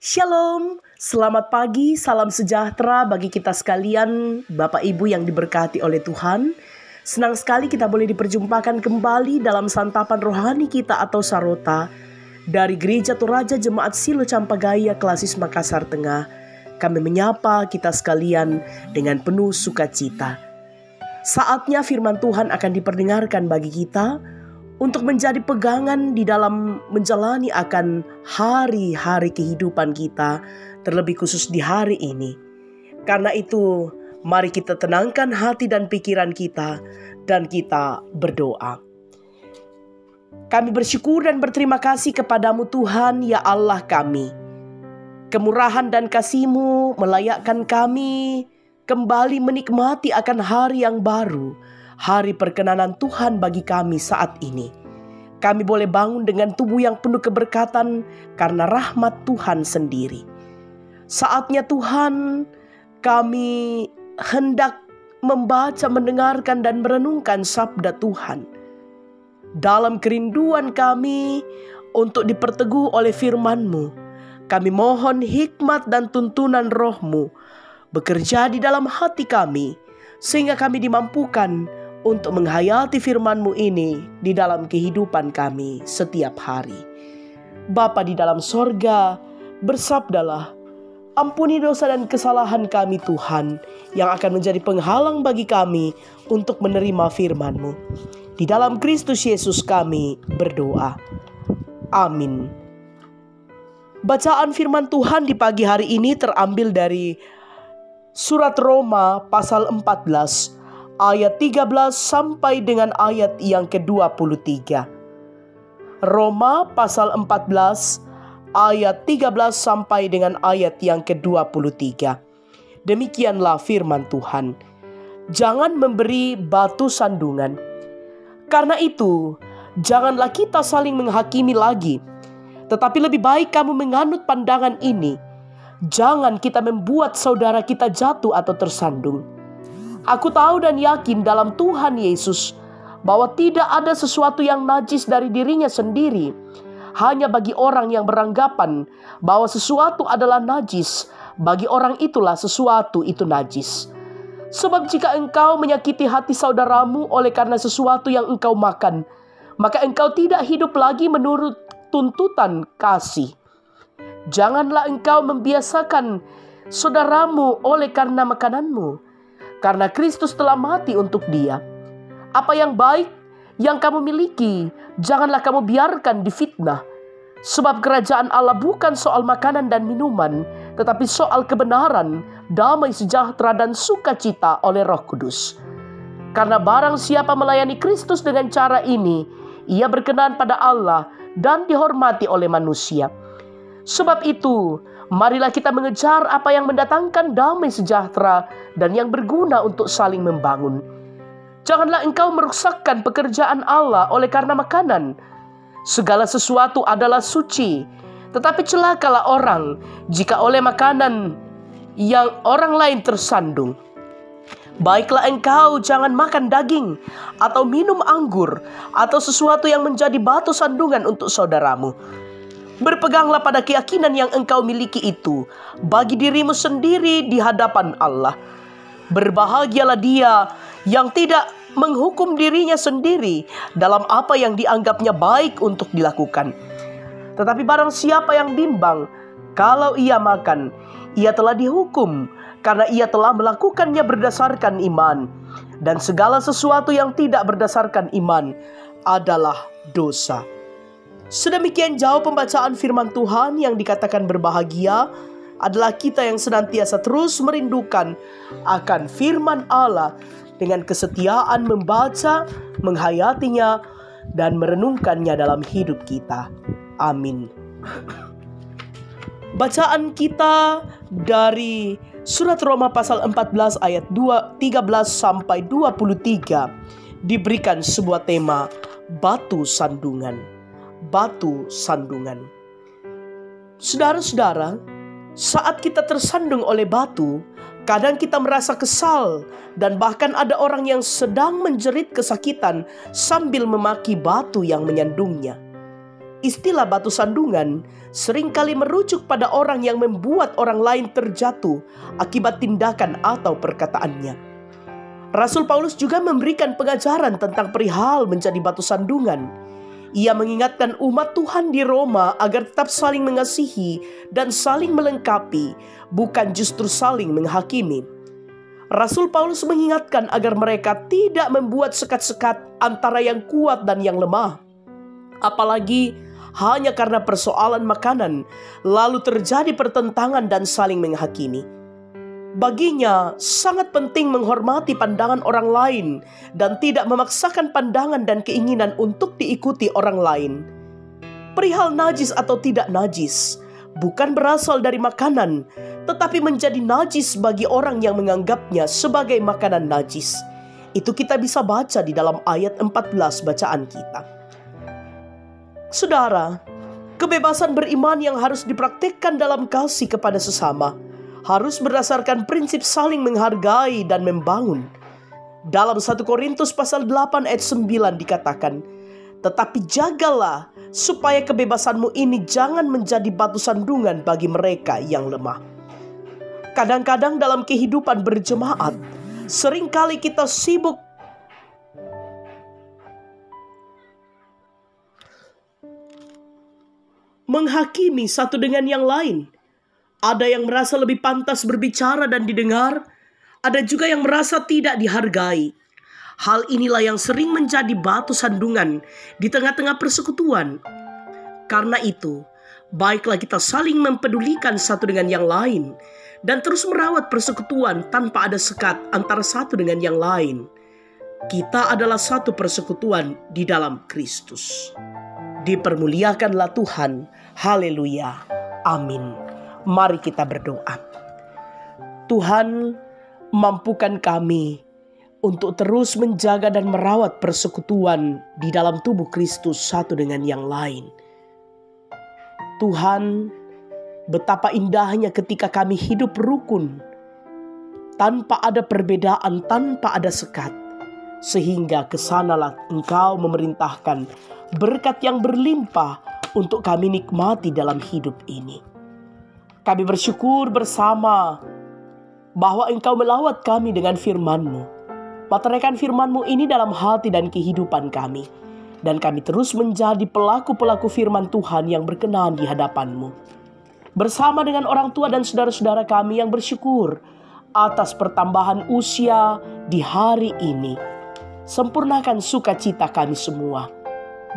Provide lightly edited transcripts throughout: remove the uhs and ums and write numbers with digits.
Shalom, selamat pagi, salam sejahtera bagi kita sekalian, Bapak Ibu yang diberkati oleh Tuhan. Senang sekali kita boleh diperjumpakan kembali dalam santapan rohani kita atau Sarota dari Gereja Toraja Jemaat Silo Campagaya Klasis Makassar Tengah. Kami menyapa kita sekalian dengan penuh sukacita. Saatnya firman Tuhan akan diperdengarkan bagi kita untuk menjadi pegangan di dalam menjalani akan hari-hari kehidupan kita, terlebih khusus di hari ini. Karena itu, mari kita tenangkan hati dan pikiran kita, dan kita berdoa. Kami bersyukur dan berterima kasih kepadamu Tuhan, ya Allah kami. Kemurahan dan kasih-Mu melayakkan kami kembali menikmati akan hari yang baru, hari perkenanan Tuhan bagi kami saat ini. Kami boleh bangun dengan tubuh yang penuh keberkatan karena rahmat Tuhan sendiri. Saatnya Tuhan, kami hendak membaca, mendengarkan dan merenungkan sabda Tuhan. Dalam kerinduan kami untuk diperteguh oleh firman-Mu, kami mohon hikmat dan tuntunan Roh-Mu bekerja di dalam hati kami, sehingga kami dimampukan untuk menghayati firman-Mu ini di dalam kehidupan kami setiap hari. Bapa di dalam sorga, bersabdalah, ampuni dosa dan kesalahan kami Tuhan, yang akan menjadi penghalang bagi kami untuk menerima firman-Mu. Di dalam Kristus Yesus kami berdoa. Amin. Bacaan firman Tuhan di pagi hari ini terambil dari Surat Roma pasal 14 ayat 13 sampai dengan ayat yang ke-23. Roma pasal 14 ayat 13 sampai dengan ayat yang ke-23. Demikianlah firman Tuhan. Jangan memberi batu sandungan. Karena itu, janganlah kita saling menghakimi lagi, tetapi lebih baik kamu menganut pandangan ini. Jangan kita membuat saudara kita jatuh atau tersandung. Aku tahu dan yakin dalam Tuhan Yesus bahwa tidak ada sesuatu yang najis dari dirinya sendiri. Hanya bagi orang yang beranggapan bahwa sesuatu adalah najis, bagi orang itulah sesuatu itu najis. Sebab jika engkau menyakiti hati saudaramu oleh karena sesuatu yang engkau makan, maka engkau tidak hidup lagi menurut tuntutan kasih. Janganlah engkau membiasakan saudaramu oleh karena makananmu, karena Kristus telah mati untuk dia. Apa yang baik yang kamu miliki, janganlah kamu biarkan difitnah. Sebab kerajaan Allah bukan soal makanan dan minuman, tetapi soal kebenaran, damai sejahtera dan sukacita oleh Roh Kudus. Karena barang siapa melayani Kristus dengan cara ini, ia berkenan pada Allah dan dihormati oleh manusia. Sebab itu, marilah kita mengejar apa yang mendatangkan damai sejahtera dan yang berguna untuk saling membangun. Janganlah engkau merusakkan pekerjaan Allah oleh karena makanan. Segala sesuatu adalah suci, tetapi celakalah orang jika oleh makanan yang orang lain tersandung. Baiklah engkau jangan makan daging atau minum anggur atau sesuatu yang menjadi batu sandungan untuk saudaramu. Berpeganglah pada keyakinan yang engkau miliki itu bagi dirimu sendiri di hadapan Allah. Berbahagialah dia yang tidak menghukum dirinya sendiri dalam apa yang dianggapnya baik untuk dilakukan. Tetapi barang siapa yang bimbang, kalau ia makan, ia telah dihukum karena ia telah melakukannya berdasarkan iman. Dan segala sesuatu yang tidak berdasarkan iman adalah dosa. Sedemikian jauh pembacaan firman Tuhan yang dikatakan berbahagia adalah kita yang senantiasa terus merindukan akan firman Allah dengan kesetiaan membaca, menghayatinya, dan merenungkannya dalam hidup kita. Amin. Bacaan kita dari Surat Roma pasal 14 ayat 13 sampai 23 diberikan sebuah tema batu sandungan. Batu sandungan. Saudara-saudara, saat kita tersandung oleh batu, kadang kita merasa kesal dan bahkan ada orang yang sedang menjerit kesakitan sambil memaki batu yang menyandungnya. Istilah batu sandungan seringkali merujuk pada orang yang membuat orang lain terjatuh akibat tindakan atau perkataannya. Rasul Paulus juga memberikan pengajaran tentang perihal menjadi batu sandungan. Ia mengingatkan umat Tuhan di Roma agar tetap saling mengasihi dan saling melengkapi, bukan justru saling menghakimi. Rasul Paulus mengingatkan agar mereka tidak membuat sekat-sekat antara yang kuat dan yang lemah. Apalagi hanya karena persoalan makanan, lalu terjadi pertentangan dan saling menghakimi. Baginya sangat penting menghormati pandangan orang lain dan tidak memaksakan pandangan dan keinginan untuk diikuti orang lain. Perihal najis atau tidak najis bukan berasal dari makanan, tetapi menjadi najis bagi orang yang menganggapnya sebagai makanan najis. Itu kita bisa baca di dalam ayat 14 bacaan kita. Saudara, kebebasan beriman yang harus dipraktikkan dalam kasih kepada sesama harus berdasarkan prinsip saling menghargai dan membangun. Dalam 1 Korintus pasal 8 ayat 9 dikatakan, "Tetapi jagalah supaya kebebasanmu ini jangan menjadi batu sandungan bagi mereka yang lemah." Kadang-kadang dalam kehidupan berjemaat, seringkali kita sibuk menghakimi satu dengan yang lain. Ada yang merasa lebih pantas berbicara dan didengar, ada juga yang merasa tidak dihargai. Hal inilah yang sering menjadi batu sandungan di tengah-tengah persekutuan. Karena itu, baiklah kita saling mempedulikan satu dengan yang lain dan terus merawat persekutuan tanpa ada sekat antara satu dengan yang lain. Kita adalah satu persekutuan di dalam Kristus. Dipermuliakanlah Tuhan. Haleluya. Amin. Mari kita berdoa. Tuhan, mampukan kami untuk terus menjaga dan merawat persekutuan di dalam tubuh Kristus satu dengan yang lain. Tuhan, betapa indahnya ketika kami hidup rukun, tanpa ada perbedaan, tanpa ada sekat, sehingga kesanalah Engkau memerintahkan berkat yang berlimpah untuk kami nikmati dalam hidup ini. Kami bersyukur bersama bahwa Engkau melawat kami dengan firman-Mu. Pateraikan firman-Mu ini dalam hati dan kehidupan kami. Dan kami terus menjadi pelaku-pelaku firman Tuhan yang berkenan di hadapan-Mu. Bersama dengan orang tua dan saudara-saudara kami yang bersyukur atas pertambahan usia di hari ini. Sempurnakan sukacita kami semua.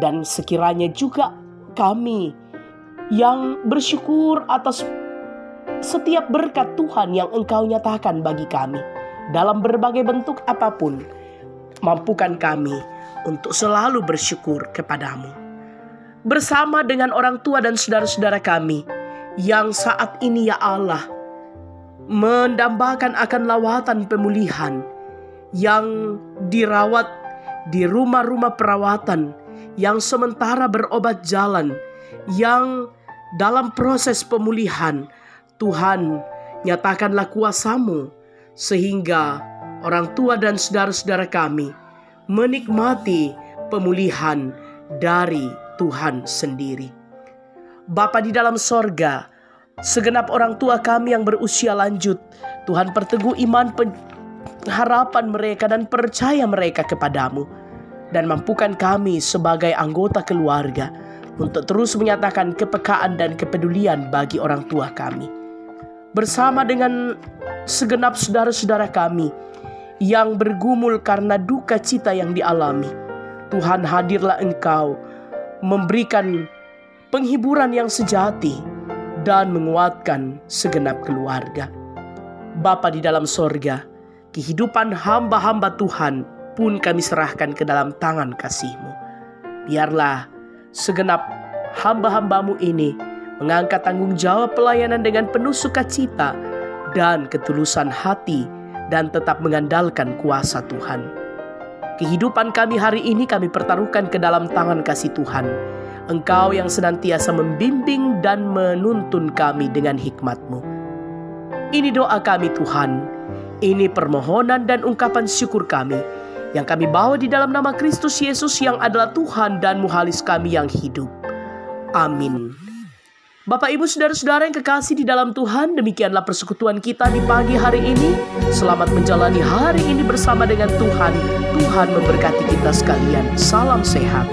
Dan sekiranya juga kami yang bersyukur atas setiap berkat Tuhan yang Engkau nyatakan bagi kami dalam berbagai bentuk apapun, mampukan kami untuk selalu bersyukur kepadamu. Bersama dengan orang tua dan saudara-saudara kami yang saat ini ya Allah mendambakan akan lawatan pemulihan, yang dirawat di rumah-rumah perawatan, yang sementara berobat jalan, yang dalam proses pemulihan. Tuhan, nyatakanlah kuasa-Mu sehingga orang tua dan saudara-saudara kami menikmati pemulihan dari Tuhan sendiri. Bapa di dalam sorga, segenap orang tua kami yang berusia lanjut, Tuhan perteguh iman harapan mereka dan percaya mereka kepadamu. Dan mampukan kami sebagai anggota keluarga untuk terus menyatakan kepekaan dan kepedulian bagi orang tua kami. Bersama dengan segenap saudara-saudara kami yang bergumul karena duka cita yang dialami, Tuhan, hadirlah Engkau memberikan penghiburan yang sejati dan menguatkan segenap keluarga. Bapa di dalam sorga, kehidupan hamba-hamba Tuhan pun kami serahkan ke dalam tangan kasih-Mu. Biarlah segenap hamba-hamba-Mu ini mengangkat tanggung jawab pelayanan dengan penuh sukacita dan ketulusan hati dan tetap mengandalkan kuasa Tuhan. Kehidupan kami hari ini kami pertaruhkan ke dalam tangan kasih Tuhan. Engkau yang senantiasa membimbing dan menuntun kami dengan hikmat-Mu. Ini doa kami Tuhan. Ini permohonan dan ungkapan syukur kami yang kami bawa di dalam nama Kristus Yesus yang adalah Tuhan dan Muhalis kami yang hidup. Amin. Bapak, Ibu, Saudara-saudara yang kekasih di dalam Tuhan, demikianlah persekutuan kita di pagi hari ini. Selamat menjalani hari ini bersama dengan Tuhan. Tuhan memberkati kita sekalian. Salam sehat.